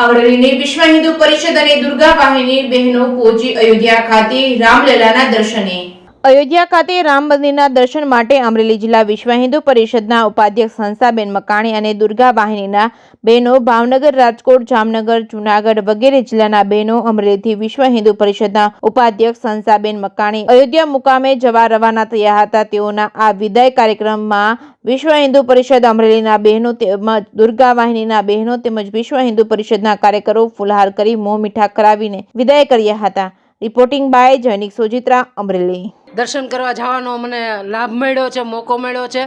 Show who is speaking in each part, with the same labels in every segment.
Speaker 1: અમરેલીની વિશ્વ હિન્દુ પરિષદ અને દુર્ગા વાહિની બહેનો પહોંચી અયોધ્યા ખાતે રામલલાના દર્શને। અયોધ્યા ખાતે રામ મંદિરના દર્શન માટે અમરેલી જિલ્લા વિશ્વ હિન્દુ પરિષદના ઉપાધ્યક્ષ હંસાબેન મકાણી અને દુર્ગા વાહિનીના બહેનો ભાવનગર, રાજકોટ, જામનગર, જૂનાગઢ વગેરે જિલ્લાના બહેનો અમરેલીથી વિશ્વ હિન્દુ પરિષદના ઉપાધ્યક્ષ હંસાબેન મકાણી અયોધ્યા મુકામે જવા રવાના થયા હતા। તેઓના આ વિદાય કાર્યક્રમમાં વિશ્વ હિન્દુ પરિષદ અમરેલીના બહેનો તેમજ દુર્ગા વાહિનીના બહેનો તેમજ વિશ્વ હિન્દુ પરિષદના કાર્યકરો ફુલહાર કરી મોં મીઠા કરાવીને વિદાય કર્યા હતા। Reporting by Jainik Sojitra, Amreli.
Speaker 2: દર્શન કરવા જવાનો મને લાભ મળ્યો છે, મોકો મળ્યો છે।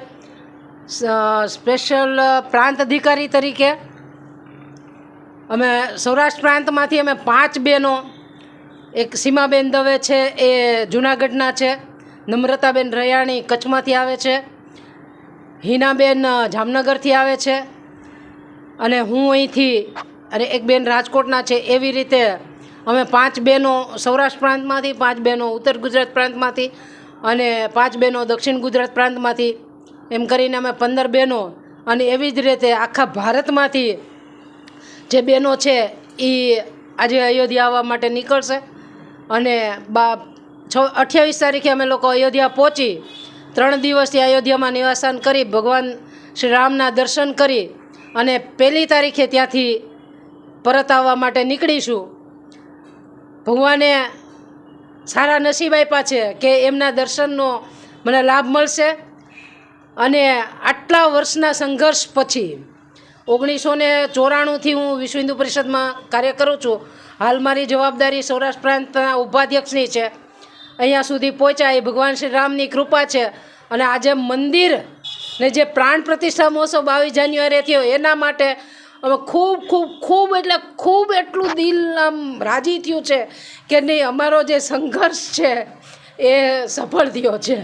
Speaker 2: સ્પેશિયલ પ્રાંત અધિકારી તરીકે અમે સૌરાષ્ટ્ર પ્રાંતમાંથી અમે 5 બહેનો, એક સીમાબેન દવે છે એ જૂનાગઢના છે, નમ્રતાબેન રૈયાણી કચ્છમાંથી આવે છે, હિનાબેન જામનગરથી આવે છે અને હું અહીંથી અને એક બેન રાજકોટના છે। એવી રીતે અમે 5 બહેનો સૌરાષ્ટ્ર પ્રાંતમાંથી, 5 બહેનો ઉત્તર ગુજરાત પ્રાંતમાંથી અને 5 બહેનો દક્ષિણ ગુજરાત પ્રાંતમાંથી, એમ કરીને અમે 15 બહેનો અને એવી જ રીતે આખા ભારતમાંથી જે બહેનો છે એ આજે અયોધ્યા આવવા માટે નીકળશે અને 28 તારીખે અમે લોકો અયોધ્યા પહોંચી 3 દિવસથી અયોધ્યામાં નિવાસન કરી ભગવાન શ્રી રામના દર્શન કરી અને 1 તારીખે ત્યાંથી પરત આવવા માટે નીકળીશું। ભગવાને સારા નસીબ આપ્યા છે કે એમના દર્શનનો મને લાભ મળશે અને આટલા વર્ષના સંઘર્ષ પછી 1994થી હું વિશ્વ હિન્દુ પરિષદમાં કાર્ય કરું છું। હાલ મારી જવાબદારી સૌરાષ્ટ્ર પ્રાંતના ઉપાધ્યક્ષની છે। અહીંયા સુધી પહોંચ્યા એ ભગવાન શ્રી રામની કૃપા છે અને આજે મંદિર ને જે પ્રાણ પ્રતિષ્ઠા મહોત્સવ 22 જાન્યુઆરીએ થયો એના માટે અમે ખૂબ એટલું દિલ આમ રાજી થયું છે કે નહીં, અમારો જે સંઘર્ષ છે એ સફળ થયો છે।